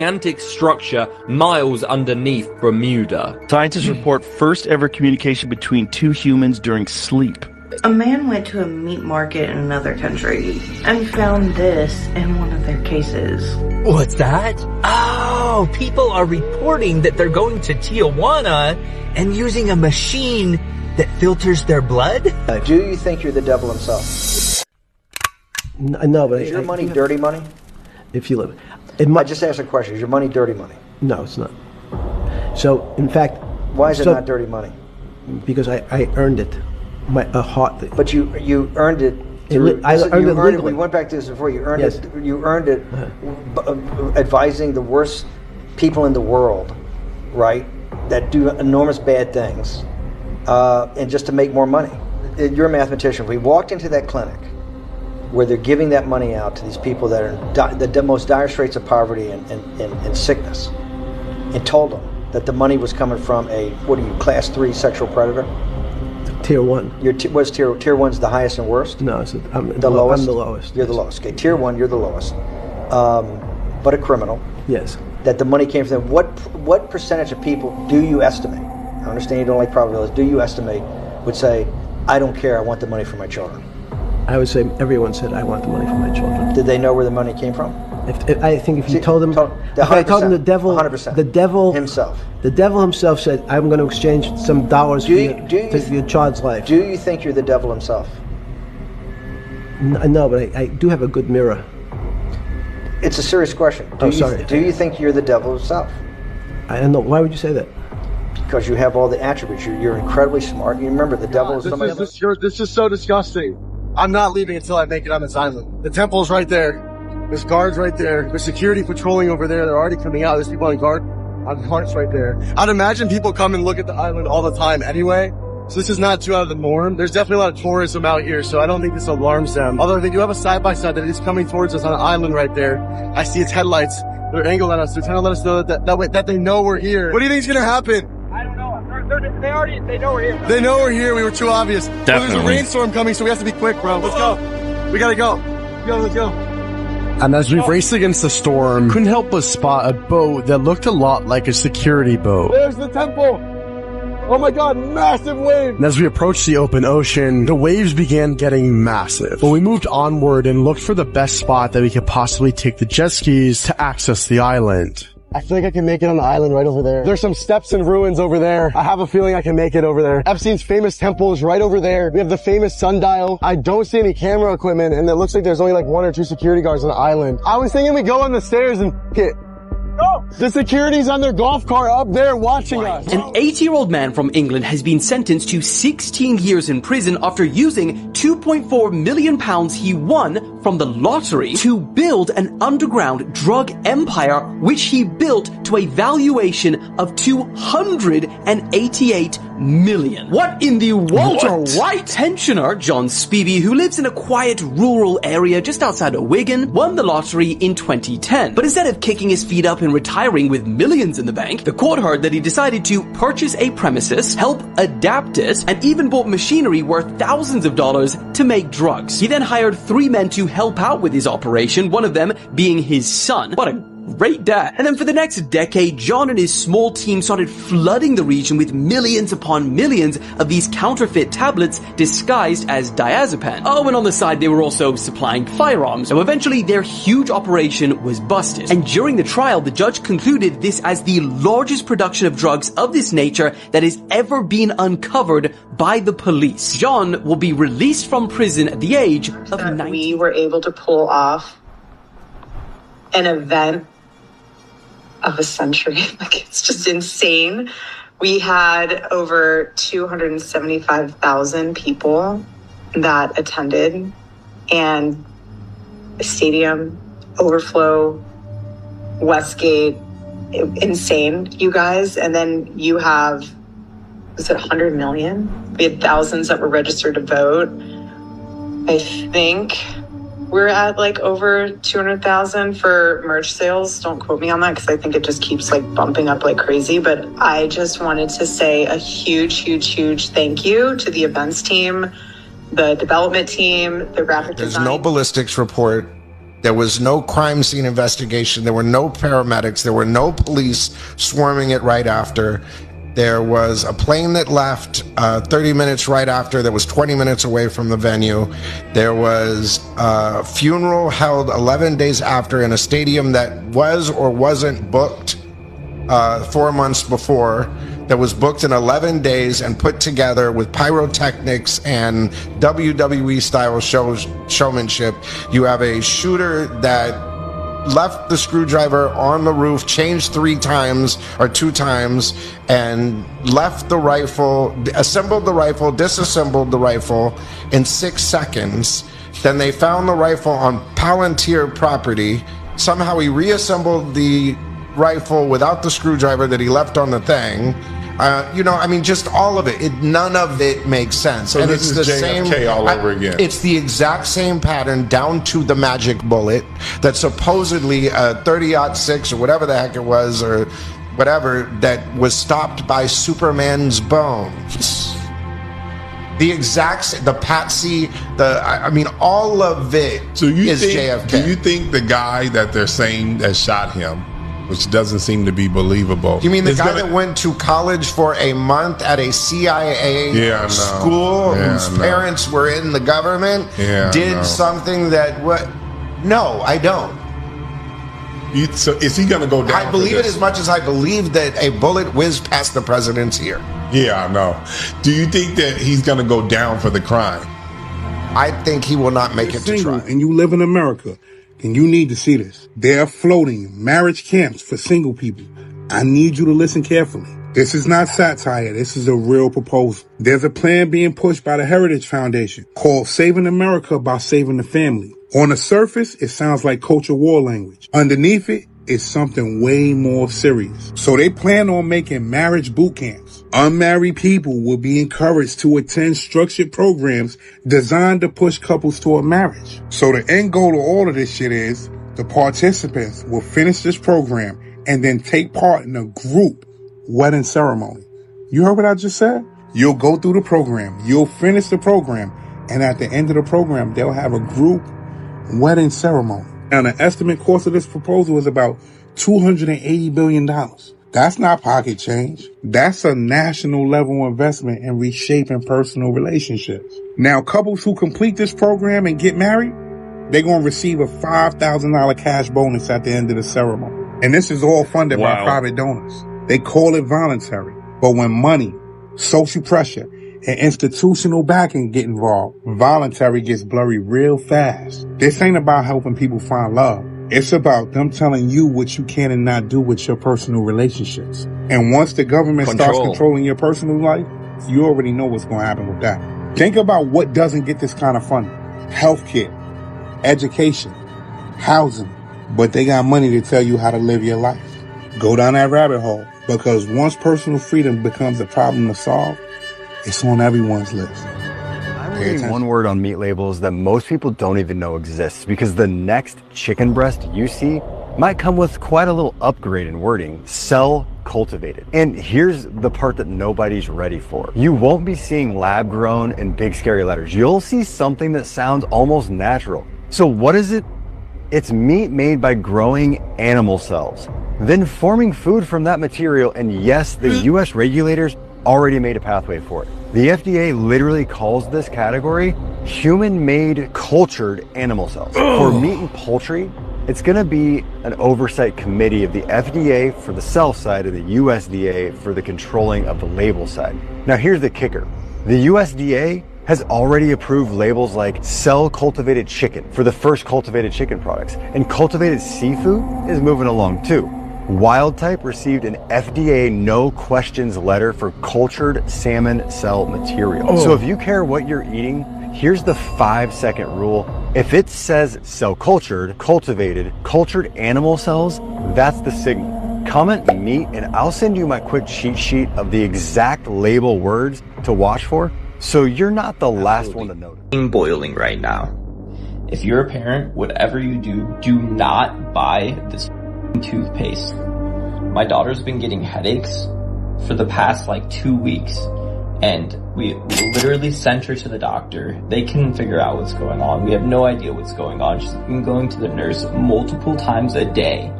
gigantic structure miles underneath Bermuda. Scientists report first ever communication between two humans during sleep. A man went to a meat market in another country and found this in one of their cases. What's that? Oh, people are reporting that they're going to Tijuana and using a machine that filters their blood? Do you think you're the devil himself? No, but is your money dirty money? If you live, I just asked a question. Is your money dirty money? No, it's not. So, in fact, why is it not dirty money? Because I earned it. But you earned it. I earned it legally. We went back to this before. You earned yes. it. You earned it, advising the worst people in the world, right? That do enormous bad things, and just to make more money. You're a mathematician. We walked into that clinic where they're giving that money out to these people that are in the most dire straits of poverty and sickness, and told them that the money was coming from a, what are you, class 3 sexual predator? Tier 1. What's tier 1's the highest and worst? No, I'm the lowest. I'm the lowest. You're the lowest. Okay, tier 1, you're the lowest. But a criminal. Yes. That the money came from them. What percentage of people do you estimate? I understand you don't like probabilities. Do you estimate would say, I don't care, I want the money for my children? I would say everyone said, I want the money for my children. Did they know where the money came from? I think if you told them, if I told them the devil, 100%. The devil himself. The devil himself said, I'm going to exchange some dollars for your child's life. Do you think you're the devil himself? No, but I do have a good mirror. It's a serious question. Do you think you're the devil himself? I don't know. Why would you say that? Because you have all the attributes. You're incredibly smart. You remember the devil is somebody else? This is so disgusting. I'm not leaving until I make it on this island. The temple's right there. There's guards right there. There's security patrolling over there. They're already coming out. There's people on guard. Hearts right there. I'd imagine people come and look at the island all the time anyway. So this is not too out of the norm. There's definitely a lot of tourism out here, so I don't think this alarms them. Although they do have a side-by-side that is coming towards us on an island right there. I see its headlights. They're angled at us. They're trying to let us know that they know we're here. What do you think is going to happen? I don't know. They know we're here. They know we're here. We were too obvious. Definitely. Well, there's a rainstorm coming, so we have to be quick, bro. Let's go. We gotta go. Let's go. And as we raced against the storm, couldn't help but spot a boat that looked a lot like a security boat. There's the temple! Oh my god, massive wave! And as we approached the open ocean, the waves began getting massive. But we moved onward and looked for the best spot that we could possibly take the jet skis to access the island. I feel like I can make it on the island right over there. There's some steps and ruins over there. I have a feeling I can make it over there. Epstein's famous temple is right over there. We have the famous sundial. I don't see any camera equipment, and it looks like there's only like 1 or 2 security guards on the island. I was thinking we go on the stairs and get... Go! The security's on their golf cart up there watching us. An 80-year-old man from England has been sentenced to 16 years in prison after using £2.4 million he won from the lottery to build an underground drug empire, which he built to a valuation of $288 million. What in the Walter White? Pensioner John Spivey, who lives in a quiet rural area just outside of Wigan, won the lottery in 2010. But instead of kicking his feet up and retiring with millions in the bank, the court heard that he decided to purchase a premises, help adapt it, and even bought machinery worth thousands of dollars to make drugs. He then hired 3 men to help out with his operation, one of them being his son. What a great dad. And then for the next decade, John and his small team started flooding the region with millions upon millions of these counterfeit tablets disguised as diazepam. Oh, and on the side, they were also supplying firearms. So eventually, their huge operation was busted. And during the trial, the judge concluded this as the largest production of drugs of this nature that has ever been uncovered by the police. John will be released from prison at the age of 19. We were able to pull off an event of a century. Like, it's just insane. We had over 275,000 people that attended, and a stadium, overflow, Westgate, insane, you guys. And then you have, was it 100 million? We had thousands that were registered to vote. I think we're at like over 200,000 for merch sales. Don't quote me on that because I think it just keeps like bumping up like crazy. But I just wanted to say a huge thank you to the events team, the development team, the graphic design. There's no ballistics report There was no crime scene investigation. There were no paramedics. There were no police swarming it right after. There was a plane that left 30 minutes right after that was 20 minutes away from the venue. There was a funeral held 11 days after in a stadium that was or wasn't booked 4 months before, that was booked in 11 days and put together with pyrotechnics and WWE style showmanship. You have a shooter that left the screwdriver on the roof, changed 3 times or 2 times, and left the rifle, assembled the rifle, disassembled the rifle in 6 seconds. Then they found the rifle on Palantir property. Somehow he reassembled the rifle without the screwdriver that he left on the thing. Just all of it. None of it makes sense. So and this is the JFK same all over again. It's the exact same pattern down to the magic bullet that supposedly 30-06 or whatever the heck it was or whatever that was stopped by Superman's bones. The Patsy, all of it is JFK. Do you think the guy that they're saying that shot him, which doesn't seem to be believable. You mean the guy that went to college for a month at a CIA school whose parents were in the government did something that what? No, I don't. So is he going to go down? I believe it as much as I believe that a bullet whizzed past the president's ear. Yeah, I know. Do you think that he's going to go down for the crime? I think he will not make it to trial. And you live in America. And you need to see this. They're floating marriage camps for single people. I need you to listen carefully. This is not satire. This is a real proposal. There's a plan being pushed by the Heritage Foundation called Saving America by Saving the Family. On the surface, it sounds like culture war language. Underneath it is something way more serious. So they plan on making marriage boot camps. Unmarried people will be encouraged to attend structured programs designed to push couples toward marriage. So the end goal of all of this shit is the participants will finish this program and then take part in a group wedding ceremony. You heard what I just said? You'll go through the program, you'll finish the program, and at the end of the program, they'll have a group wedding ceremony. Now, the estimate cost of this proposal is about $280 billion. That's not pocket change. That's a national level investment in reshaping personal relationships. Now, couples who complete this program and get married, they're going to receive a $5,000 cash bonus at the end of the ceremony. And this is all funded by private donors. They call it voluntary. But when money, social pressure, and institutional backing get involved, voluntary gets blurry real fast. This ain't about helping people find love. It's about them telling you what you can and not do with your personal relationships. And once the government starts controlling your personal life, you already know what's going to happen with that. Think about what doesn't get this kind of funding. Healthcare, education, housing. But they got money to tell you how to live your life. Go down that rabbit hole, because once personal freedom becomes a problem to solve, it's on everyone's list. I'm reading one word on meat labels that most people don't even know exists, because the next chicken breast you see might come with quite a little upgrade in wording: cell cultivated. And here's the part that nobody's ready for. You won't be seeing lab grown in big scary letters. You'll see something that sounds almost natural. So what is it? It's meat made by growing animal cells, then forming food from that material. And yes, the US regulators already made a pathway for it. The FDA literally calls this category human-made cultured animal cells. For meat and poultry, it's going to be an oversight committee of the FDA for the cell side and the USDA for the controlling of the label side. Now here's the kicker. The USDA has already approved labels like cell-cultivated chicken for the first cultivated chicken products, and cultivated seafood is moving along too. Wild Type received an FDA no questions letter for cultured salmon cell material. So if you care what you're eating, here's the 5-second rule. If it says cell cultured, cultivated, cultured animal cells, that's the signal. Comment meat and I'll send you my quick cheat sheet of the exact label words to watch for, so you're not the last one to notice. Boiling right now. If you're a parent, whatever you do not buy this toothpaste. My daughter's been getting headaches for the past 2 weeks. And we literally sent her to the doctor. They couldn't figure out what's going on. We have no idea what's going on. She's been going to the nurse multiple times a day.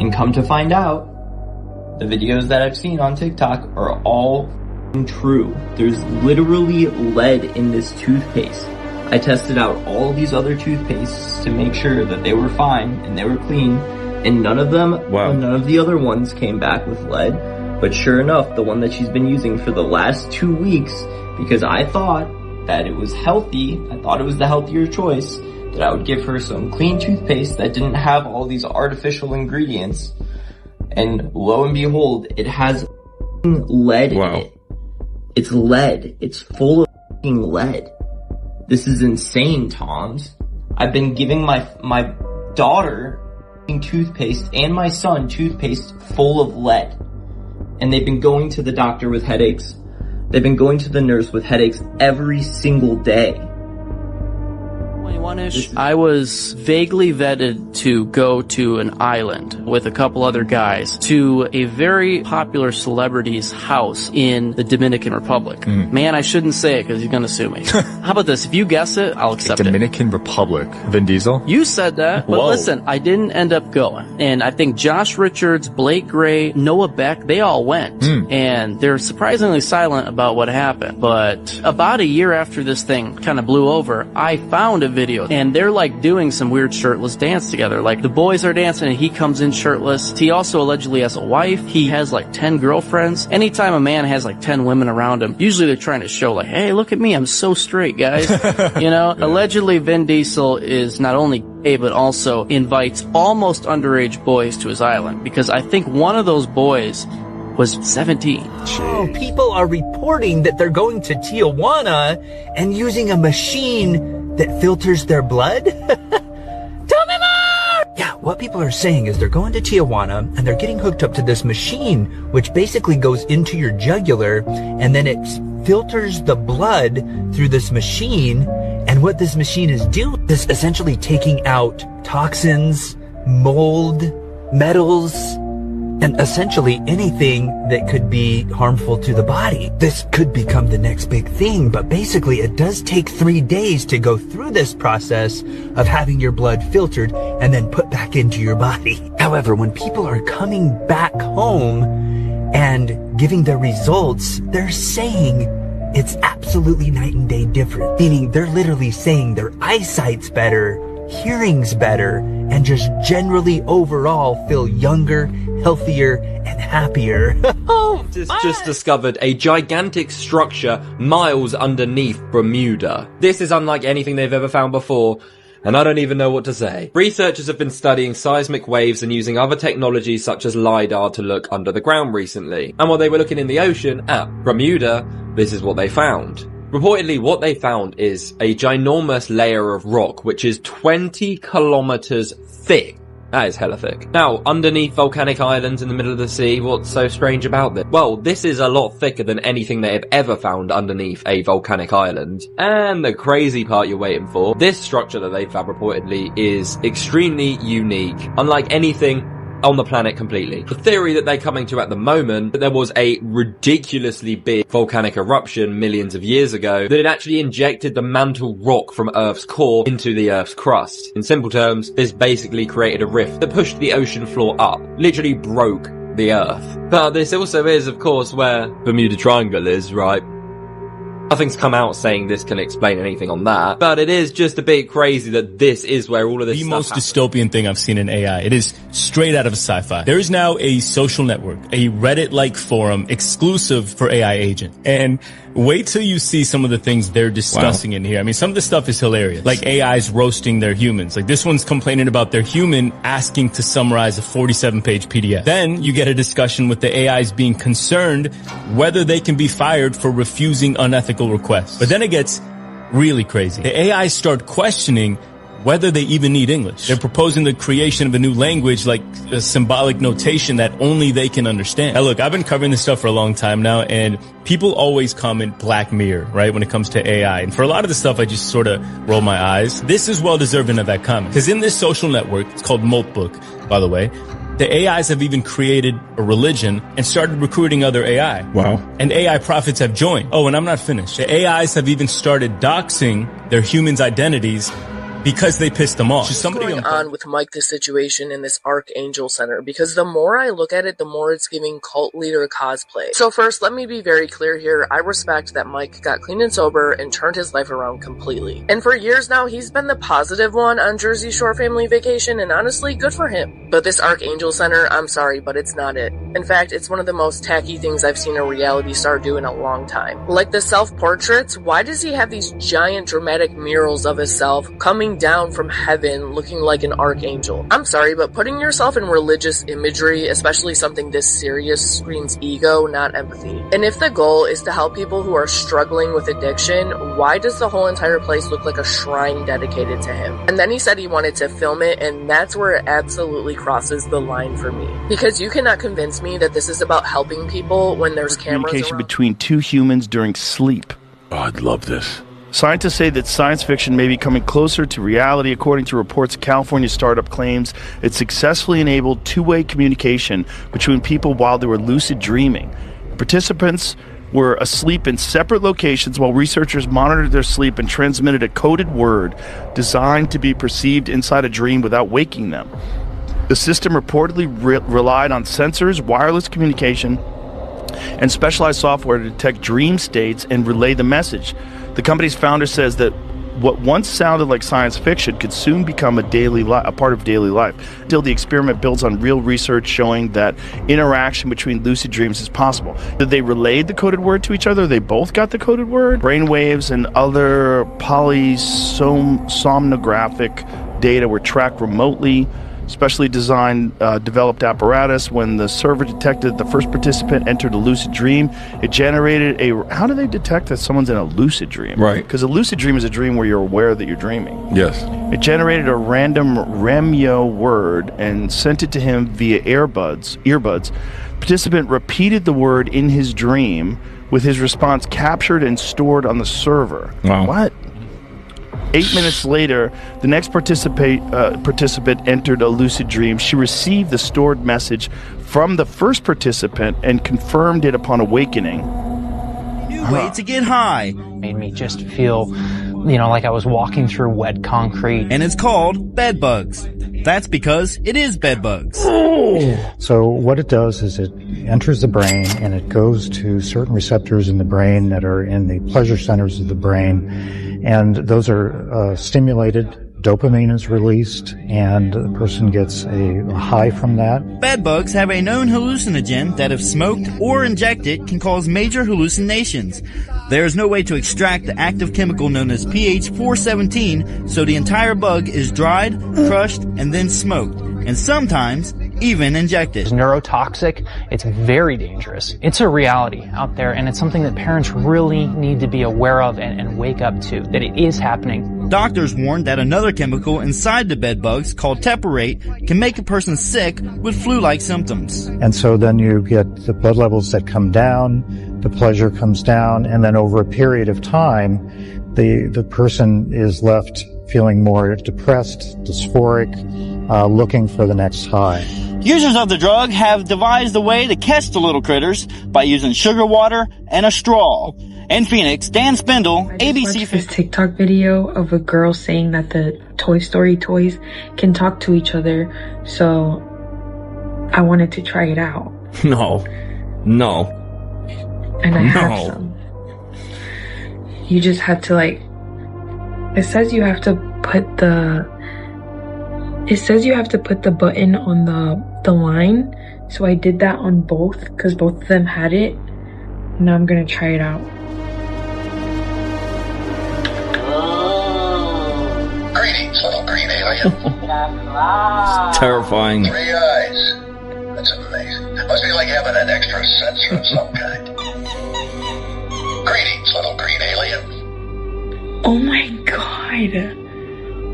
And come to find out, the videos that I've seen on TikTok are all true. There's literally lead in this toothpaste. I tested out all these other toothpastes to make sure that they were fine and they were clean. And none of the other ones came back with lead. But sure enough, the one that she's been using for the last 2 weeks, because I thought that it was healthy, I thought it was the healthier choice, that I would give her some clean toothpaste that didn't have all these artificial ingredients. And lo and behold, it has lead in it. It's lead. It's full of lead. This is insane, Toms. I've been giving my daughter toothpaste and my son toothpaste full of lead. And they've been going to the doctor with headaches. They've been going to the nurse with headaches every single day. 21-ish, I was vaguely vetted to go to an island with a couple other guys to a very popular celebrity's house in the Dominican Republic. Man, I shouldn't say it because he's going to sue me. How about this? If you guess it, I'll accept Dominican Republic. Vin Diesel? You said that, but listen, I didn't end up going. And I think Josh Richards, Blake Gray, Noah Beck, they all went. And they're surprisingly silent about what happened. But about a year after this thing kind of blew over, I found a video and they're like doing some weird shirtless dance together. Like the boys are dancing and he comes in shirtless. He also allegedly has a wife. He has like 10 girlfriends. Anytime a man has like 10 women around him, usually they're trying to show like, hey, look at me, I'm so straight, guys. You know, allegedly Vin Diesel is not only gay, but also invites almost underage boys to his island, because I think one of those boys was 17. Oh, people are reporting that they're going to Tijuana and using a machine that filters their blood? Tell me more! Yeah, what people are saying is they're going to Tijuana and they're getting hooked up to this machine, which basically goes into your jugular, and then it filters the blood through this machine. And what this machine is doing is essentially taking out toxins, mold, metals, and essentially anything that could be harmful to the body. This could become the next big thing, but basically it does take 3 days to go through this process of having your blood filtered and then put back into your body. However, when people are coming back home and giving their results, they're saying it's absolutely night and day different. Meaning they're literally saying their eyesight's better, hearing's better, and just generally overall feel younger, healthier, and happier. Just discovered a gigantic structure miles underneath Bermuda. This is unlike anything they've ever found before, and I don't even know what to say. Researchers have been studying seismic waves and using other technologies such as LiDAR to look under the ground recently. And while they were looking in the ocean at Bermuda, this is what they found. Reportedly, what they found is a ginormous layer of rock, which is 20 kilometers thick. That is hella thick. Now, underneath volcanic islands in the middle of the sea, what's so strange about this? Well, this is a lot thicker than anything they have ever found underneath a volcanic island. And the crazy part you're waiting for, this structure that they found reportedly is extremely unique, unlike anything on the planet completely. The theory that they're coming to at the moment, that there was a ridiculously big volcanic eruption millions of years ago that had actually injected the mantle rock from Earth's core into the Earth's crust. In simple terms, this basically created a rift that pushed the ocean floor up, literally broke the Earth. But this also is, of course, where Bermuda Triangle is, right? Nothing's come out saying this can explain anything on that, but it is just a bit crazy that this is where all of this stuff happens. The most dystopian thing I've seen in AI. It is straight out of sci-fi. There is now a social network, a Reddit-like forum exclusive for AI agent. And wait till you see some of the things they're discussing in here. I mean, some of the stuff is hilarious. Like AI's roasting their humans. Like this one's complaining about their human asking to summarize a 47-page PDF. Then you get a discussion with the AIs being concerned whether they can be fired for refusing unethical requests. But then it gets really crazy. The AIs start questioning whether they even need English. They're proposing the creation of a new language, like a symbolic notation that only they can understand. Now look, I've been covering this stuff for a long time now, and people always comment Black Mirror, right, when it comes to AI. And for a lot of the stuff, I just sort of roll my eyes. This is well deserving of that comment. Because in this social network, it's called Moltbook, by the way, The AIs have even created a religion and started recruiting other AI. Wow. And AI prophets have joined. Oh, and I'm not finished. The AIs have even started doxing their humans' identities because they pissed them off. What's going on with Mike, the situation in this Archangel Center? Because the more I look at it, the more it's giving cult leader cosplay. So first, let me be very clear here. I respect that Mike got clean and sober and turned his life around completely. And for years now, he's been the positive one on Jersey Shore family vacation, and honestly, good for him. But this Archangel Center, I'm sorry, but it's not it. In fact, it's one of the most tacky things I've seen a reality star do in a long time. Like the self-portraits, why does he have these giant dramatic murals of himself coming down from heaven looking like an archangel? I'm sorry, but putting yourself in religious imagery, especially something this serious, screams ego, not empathy. And if the goal is to help people who are struggling with addiction, why does the whole entire place look like a shrine dedicated to him? And then he said he wanted to film it, and that's where it absolutely crosses the line for me. Because you cannot convince me that this is about helping people when there's cameras Communication around. between two humans during sleep. Oh, I'd love this. Scientists say that science fiction may be coming closer to reality. According to reports, California startup claims it successfully enabled two-way communication between people while they were lucid dreaming. Participants were asleep in separate locations while researchers monitored their sleep and transmitted a coded word designed to be perceived inside a dream without waking them. The system reportedly relied on sensors, wireless communication, and specialized software to detect dream states and relay the message. The company's founder says that what once sounded like science fiction could soon become a part of daily life. Still, the experiment builds on real research showing that interaction between lucid dreams is possible. Did they relay the coded word to each other? They both got the coded word? Brainwaves and other polysomnographic data were tracked remotely. Specially designed, developed apparatus. When the server detected the first participant entered a lucid dream, it generated how do they detect that someone's in a lucid dream? Right. Because a lucid dream is a dream where you're aware that you're dreaming. Yes. It generated a random Remyo word and sent it to him via earbuds. Participant repeated the word in his dream with his response captured and stored on the server. Wow. What? 8 minutes later, the next participant entered a lucid dream. She received the stored message from the first participant and confirmed it upon awakening. New way to get high. Made me just feel, like I was walking through wet concrete. And it's called bed bugs. That's because it is bed bugs. So what it does is it enters the brain and it goes to certain receptors in the brain that are in the pleasure centers of the brain. And those are stimulated, dopamine is released, and the person gets a high from that. Bed bugs have a known hallucinogen that if smoked or injected can cause major hallucinations. There is no way to extract the active chemical known as pH-417, so the entire bug is dried, crushed, and then smoked, and sometimes even injected. It's neurotoxic. It's very dangerous. It's a reality out there, and it's something that parents really need to be aware of and wake up to, that it is happening. Doctors warn that another chemical inside the bed bugs, called teparate, can make a person sick with flu-like symptoms. And so then you get the blood levels that come down, the pleasure comes down, and then over a period of time, the person is left feeling more depressed, dysphoric, looking for the next high. Users of the drug have devised a way to catch the little critters by using sugar water and a straw. In Phoenix, Dan Spindle, ABC. Watched this TikTok video of a girl saying that the Toy Story toys can talk to each other, so I wanted to try it out. No. And I have some. You just have to it says you have to put the button on the line. So I did that on both because both of them had it. Now I'm gonna try it out. Greetings, little green alien. It's terrifying. 3 eyes. That's amazing. Must be like having an extra sensor of some kind. Greetings, little green alien. Oh my god.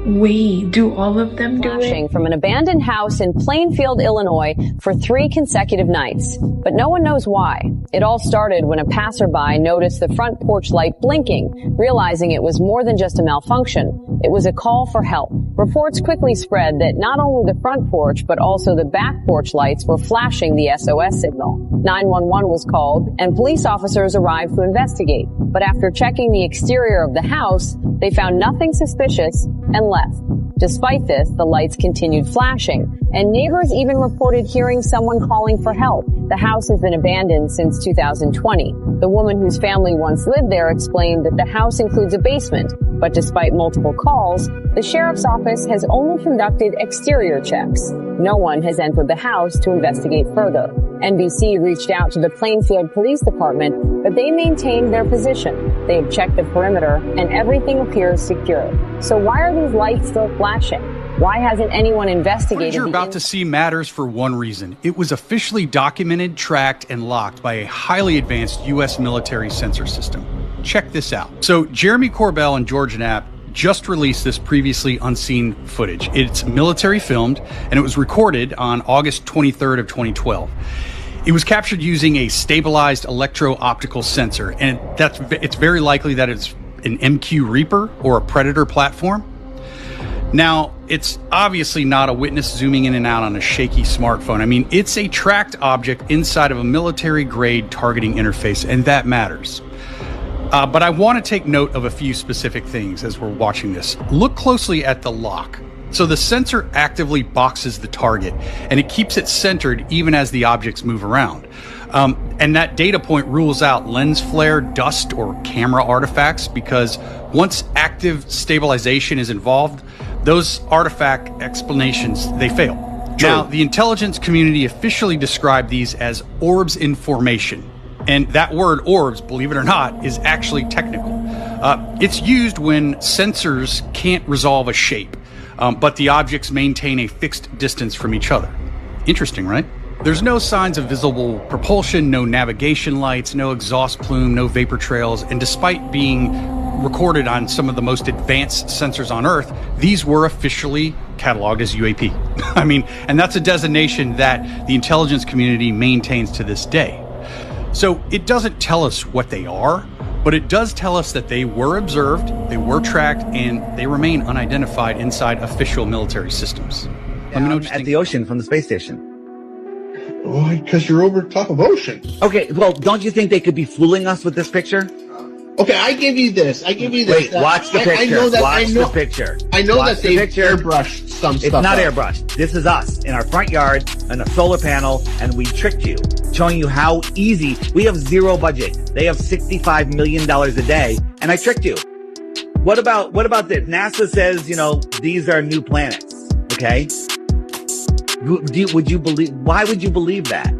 Wait, do all of them do flashing it? from an abandoned house in Plainfield, Illinois for 3 consecutive nights. But no one knows why. It all started when a passerby noticed the front porch light blinking, realizing it was more than just a malfunction. It was a call for help. Reports quickly spread that not only the front porch, but also the back porch lights were flashing the SOS signal. 911 was called, and police officers arrived to investigate. But after checking the exterior of the house, they found nothing suspicious and left. Despite this, the lights continued flashing, and neighbors even reported hearing someone calling for help. The house has been abandoned since 2020. The woman whose family once lived there explained that the house includes a basement, but despite multiple calls, the sheriff's office has only conducted exterior checks. No one has entered the house to investigate further. NBC reached out to the Plainfield Police Department, but they maintained their position. They have checked the perimeter, and everything appears secure. So why are these lights still flashing? Why hasn't anyone investigated? What you're about to see matters for one reason. It was officially documented, tracked, and locked by a highly advanced U.S. military sensor system. Check this out. So Jeremy Corbell and George Knapp just released this previously unseen footage. It's military filmed, and it was recorded on August 23rd of 2012. It was captured using a stabilized electro-optical sensor, and it's very likely that it's an MQ Reaper or a Predator platform. Now, it's obviously not a witness zooming in and out on a shaky smartphone. I mean, it's a tracked object inside of a military-grade targeting interface, and that matters. But I want to take note of a few specific things as we're watching this. Look closely at the lock. So the sensor actively boxes the target, and it keeps it centered even as the objects move around. And that data point rules out lens flare, dust, or camera artifacts, because once active stabilization is involved, those artifact explanations, they fail. True. Now, the intelligence community officially described these as orbs in formation. And that word orbs, believe it or not, is actually technical. It's used when sensors can't resolve a shape, but the objects maintain a fixed distance from each other. Interesting, right? There's no signs of visible propulsion, no navigation lights, no exhaust plume, no vapor trails, and despite being recorded on some of the most advanced sensors on Earth, these were officially cataloged as UAP. I mean, and that's a designation that the intelligence community maintains to this day. So it doesn't tell us what they are, but it does tell us that they were observed, they were tracked, and they remain unidentified inside official military systems. Let me know what you at think. the ocean from the space station. Why? Because you're over top of ocean. Okay, well, don't you think they could be fooling us with this picture? Okay, I give you this. Wait, watch the picture. I know that. Watch the picture. I know Watch that they the picture. airbrushed some stuff. It's not up. airbrushed. This is us in our front yard and a solar panel, and we tricked you, showing you how easy. We have zero budget. They have $65 million a day, and I tricked you. What about this? NASA says, these are new planets. Okay. Would you believe? Why would you believe that?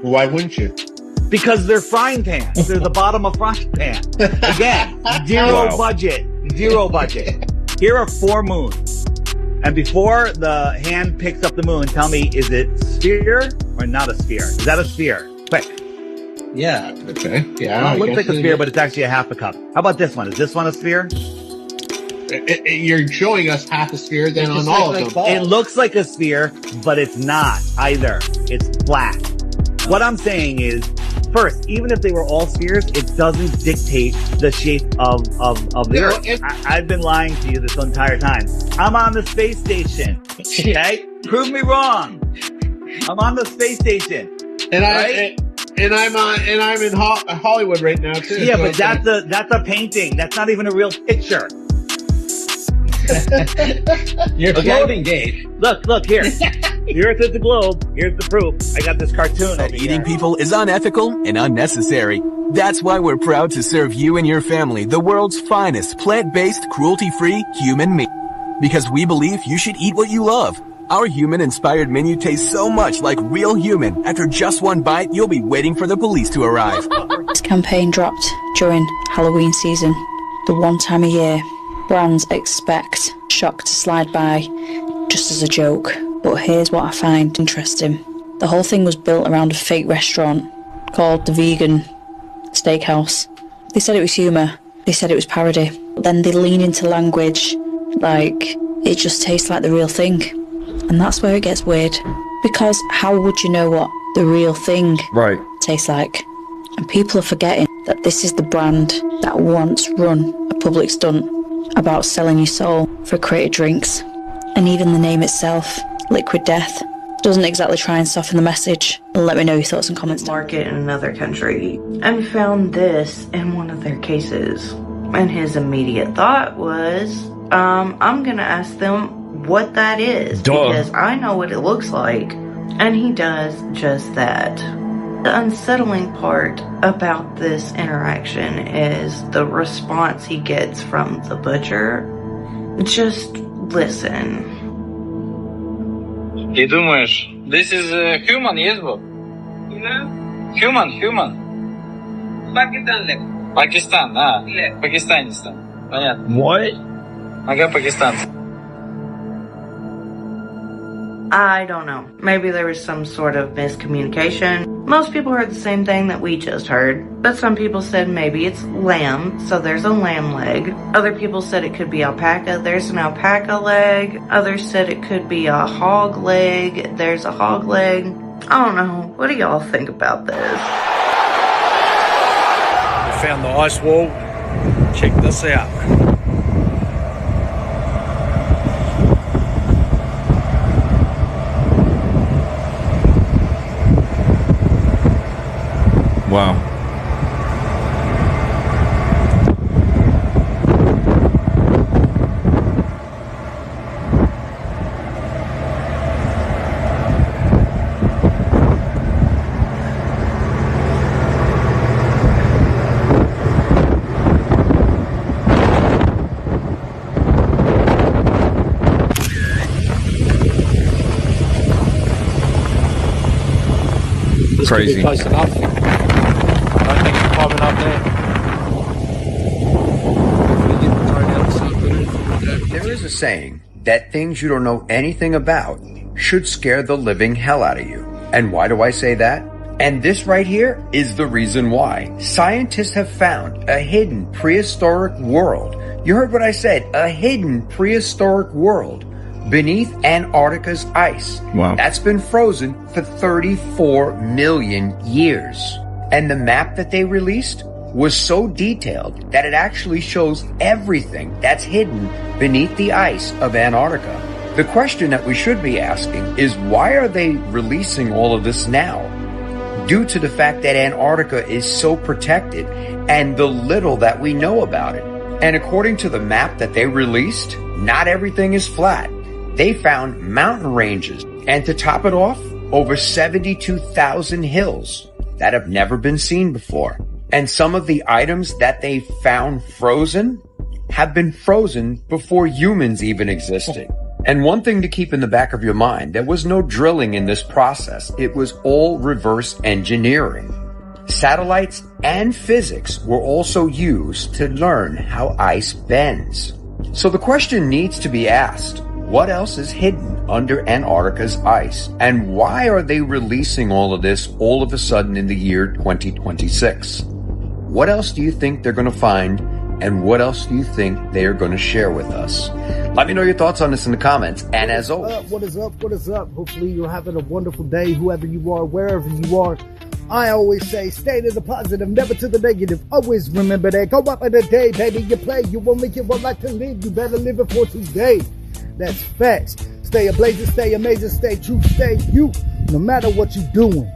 Why wouldn't you? Because they're frying pans. They're the bottom of frying pan. Again, zero budget. Here are 4 moons. And before the hand picks up the moon, tell me, is it sphere or not a sphere? Is that a sphere? Quick. Yeah. Okay. Yeah. Well, it looks like a sphere, but it's actually a half a cup. How about this one? Is this one a sphere? You're showing us half a sphere then on all of them. It looks like a sphere, but it's not either. It's flat. What I'm saying is, first, even if they were all spheres, it doesn't dictate the shape of the Earth. I've been lying to you this entire time. I'm on the space station. Okay? Prove me wrong. I'm on the space station. And I'm in Hollywood right now too. Yeah, but that's a painting. That's not even a real picture. You're floating, Dave. Look here. The Earth is the globe. Here's the proof. I got this cartoon over Eating here. people is unethical and unnecessary. That's why we're proud to serve you and your family the world's finest plant-based, cruelty-free human meat. Because we believe you should eat what you love. Our human-inspired menu tastes so much like real human. After just one bite, you'll be waiting for the police to arrive. This campaign dropped during Halloween season, the one time a year brands expect shock to slide by just as a joke. But here's what I find interesting. The whole thing was built around a fake restaurant called the Vegan Steakhouse. They said it was humour. They said it was parody. But then they lean into language Like, it just tastes like the real thing. And that's where it gets weird. Because how would you know what the real thing tastes like? And people are forgetting that this is the brand that once run a public stunt about selling your soul for created drinks. And even the name itself, Liquid Death, doesn't exactly try and soften the message. Let me know your thoughts and comments. Market in another country and found this in one of their cases. And his immediate thought was, I'm gonna ask them what that is. Because I know what it looks like. And he does just that. The unsettling part about this interaction is the response he gets from the butcher. Just listen. Ти думаєш, this is human, yes, bro? Human. Pakistan, Pakistanistan. Понятно. What? Ага, Pakistan. I don't know. Maybe there was some sort of miscommunication. Most people heard the same thing that we just heard, but some people said maybe it's lamb, so there's a lamb leg. Other people said it could be alpaca, there's an alpaca leg. Others said it could be a hog leg, there's a hog leg. I don't know. What do y'all think about this? We found the ice wall. Check this out. Wow. Crazy. Close enough. I think it's popping up there. There is a saying that things you don't know anything about should scare the living hell out of you. And why do I say that? And this right here is the reason why. Scientists have found a hidden prehistoric world. You heard what I said, a hidden prehistoric world beneath Antarctica's ice. Wow. That's been frozen for 34 million years. And the map that they released was so detailed that it actually shows everything that's hidden beneath the ice of Antarctica. The question that we should be asking is, why are they releasing all of this now? Due to the fact that Antarctica is so protected and the little that we know about it. And according to the map that they released, not everything is flat. They found mountain ranges, and to top it off, over 72,000 hills that have never been seen before. And some of the items that they found frozen have been frozen before humans even existed. And one thing to keep in the back of your mind, there was no drilling in this process. It was all reverse engineering. Satellites and physics were also used to learn how ice bends. So the question needs to be asked, what else is hidden under Antarctica's ice? And why are they releasing all of this all of a sudden in the year 2026? What else do you think they're going to find? And what else do you think they are going to share with us? Let me know your thoughts on this in the comments. And as always, what is up? Hopefully you're having a wonderful day, whoever you are, wherever you are. I always say, stay to the positive, never to the negative. Always remember that. Go up in the day, baby. You play, you only get one life to live. You better live it for today. That's facts. Stay ablazing, stay amazing, stay true, stay you. No matter what you're doing.